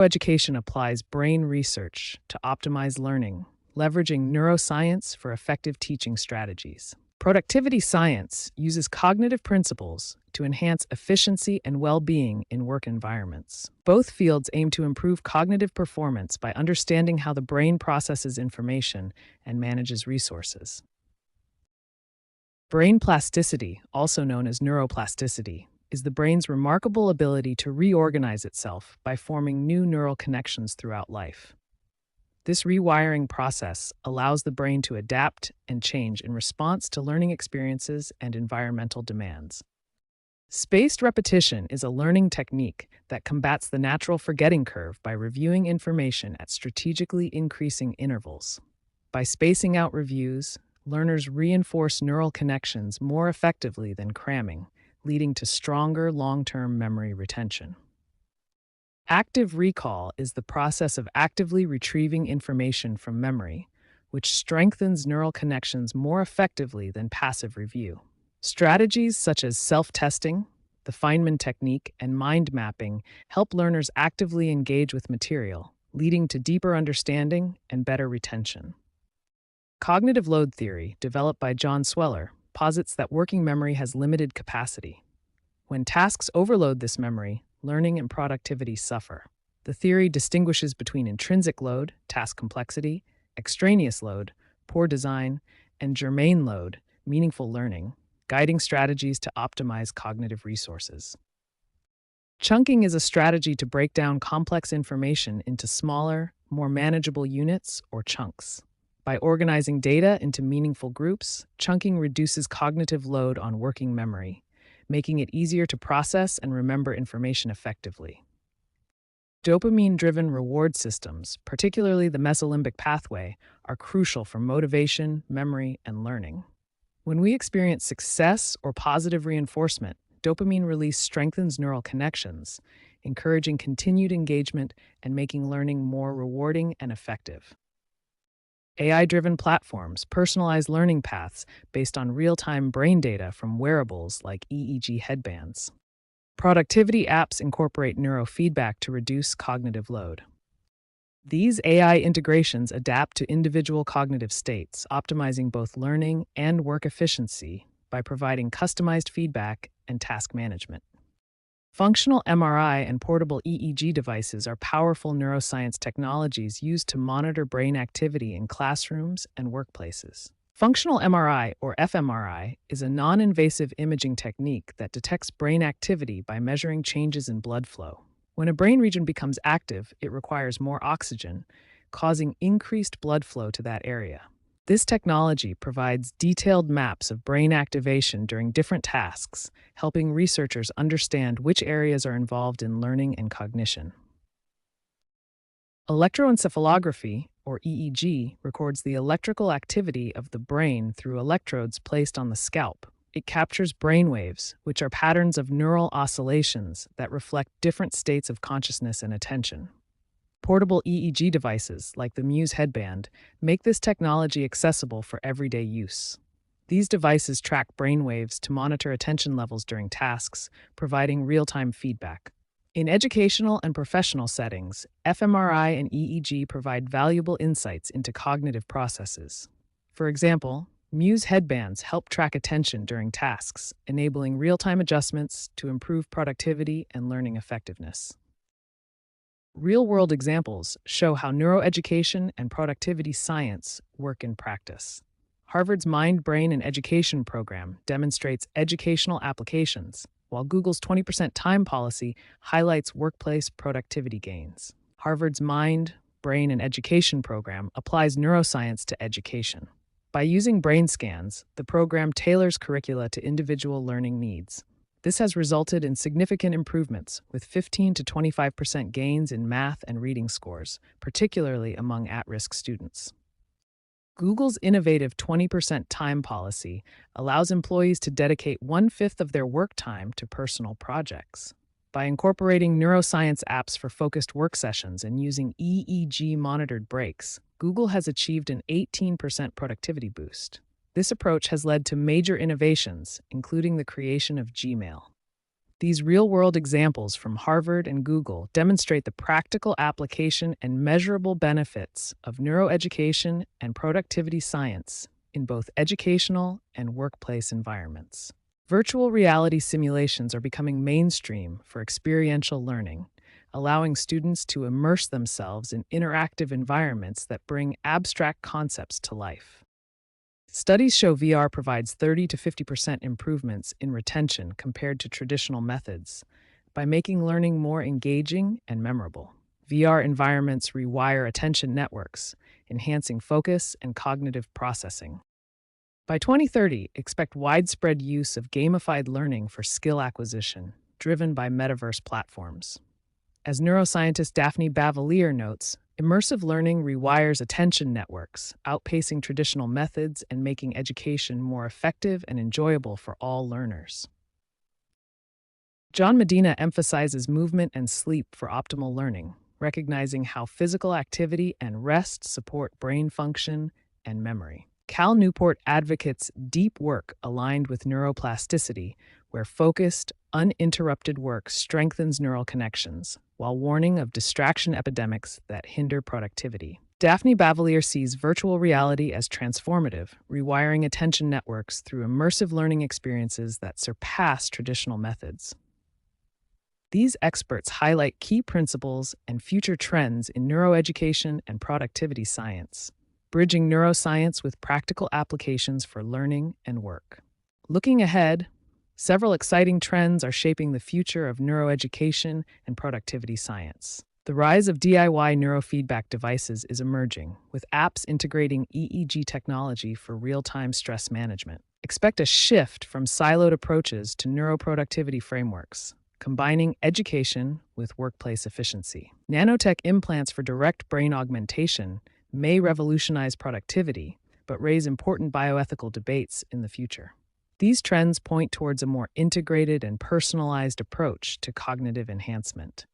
Education applies brain research to optimize learning, leveraging neuroscience for effective teaching strategies. Productivity science uses cognitive principles to enhance efficiency and well being in work environments. Both fields aim to improve cognitive performance by understanding how the brain processes information and manages resources. Brain plasticity, also known as neuroplasticity, is the brain's remarkable ability to reorganize itself by forming new neural connections throughout life. This rewiring process allows the brain to adapt and change in response to learning experiences and environmental demands. Spaced repetition is a learning technique that combats the natural forgetting curve by reviewing information at strategically increasing intervals. By spacing out reviews, learners reinforce neural connections more effectively than cramming, leading to stronger long-term memory retention. Active recall is the process of actively retrieving information from memory, which strengthens neural connections more effectively than passive review. Strategies such as self-testing, the Feynman technique, and mind mapping help learners actively engage with material, leading to deeper understanding and better retention. Cognitive load theory, developed by John Sweller, posits that working memory has limited capacity. When tasks overload this memory, learning and productivity suffer. The theory distinguishes between intrinsic load, task complexity, extraneous load, poor design, and germane load, meaningful learning, guiding strategies to optimize cognitive resources. Chunking is a strategy to break down complex information into smaller, more manageable units or chunks. By organizing data into meaningful groups, chunking reduces cognitive load on working memory, making it easier to process and remember information effectively. Dopamine-driven reward systems, particularly the mesolimbic pathway, are crucial for motivation, memory, and learning. When we experience success or positive reinforcement, dopamine release strengthens neural connections, encouraging continued engagement and making learning more rewarding and effective. AI-driven platforms personalize learning paths based on real-time brain data from wearables like EEG headbands. Productivity apps incorporate neurofeedback to reduce cognitive load. These AI integrations adapt to individual cognitive states, optimizing both learning and work efficiency by providing customized feedback and task management. Functional MRI and portable EEG devices are powerful neuroscience technologies used to monitor brain activity in classrooms and workplaces. Functional MRI, or fMRI, is a non-invasive imaging technique that detects brain activity by measuring changes in blood flow. When a brain region becomes active, it requires more oxygen, causing increased blood flow to that area. This technology provides detailed maps of brain activation during different tasks, helping researchers understand which areas are involved in learning and cognition. Electroencephalography, or EEG, records the electrical activity of the brain through electrodes placed on the scalp. It captures brainwaves, which are patterns of neural oscillations that reflect different states of consciousness and attention. Portable EEG devices, like the Muse headband, make this technology accessible for everyday use. These devices track brainwaves to monitor attention levels during tasks, providing real-time feedback. In educational and professional settings, fMRI and EEG provide valuable insights into cognitive processes. For example, Muse headbands help track attention during tasks, enabling real-time adjustments to improve productivity and learning effectiveness. Real-world examples show how neuroeducation and productivity science work in practice. Harvard's Mind, Brain, and Education program demonstrates educational applications, while Google's 20% time policy highlights workplace productivity gains. Harvard's Mind, Brain, and Education program applies neuroscience to education. By using brain scans, the program tailors curricula to individual learning needs. This has resulted in significant improvements, with 15 to 25% gains in math and reading scores, particularly among at-risk students. Google's innovative 20% time policy allows employees to dedicate 1/5 of their work time to personal projects. By incorporating neuroscience apps for focused work sessions and using EEG-monitored breaks, Google has achieved an 18% productivity boost. This approach has led to major innovations, including the creation of Gmail. These real-world examples from Harvard and Google demonstrate the practical application and measurable benefits of neuroeducation and productivity science in both educational and workplace environments. Virtual reality simulations are becoming mainstream for experiential learning, allowing students to immerse themselves in interactive environments that bring abstract concepts to life. Studies show VR provides 30 to 50% improvements in retention compared to traditional methods by making learning more engaging and memorable. VR environments rewire attention networks, enhancing focus and cognitive processing. By 2030, expect widespread use of gamified learning for skill acquisition, driven by metaverse platforms. As neuroscientist Daphne Bavelier notes, immersive learning rewires attention networks, outpacing traditional methods and making education more effective and enjoyable for all learners. John Medina emphasizes movement and sleep for optimal learning, recognizing how physical activity and rest support brain function and memory. Cal Newport advocates deep work aligned with neuroplasticity, where focused, uninterrupted work strengthens neural connections, while warning of distraction epidemics that hinder productivity. Daphne Bavelier sees virtual reality as transformative, rewiring attention networks through immersive learning experiences that surpass traditional methods. These experts highlight key principles and future trends in neuroeducation and productivity science, bridging neuroscience with practical applications for learning and work. Looking ahead, several exciting trends are shaping the future of neuroeducation and productivity science. The rise of DIY neurofeedback devices is emerging, with apps integrating EEG technology for real-time stress management. Expect a shift from siloed approaches to neuroproductivity frameworks, combining education with workplace efficiency. Nanotech implants for direct brain augmentation may revolutionize productivity, but raise important bioethical debates in the future. These trends point towards a more integrated and personalized approach to cognitive enhancement.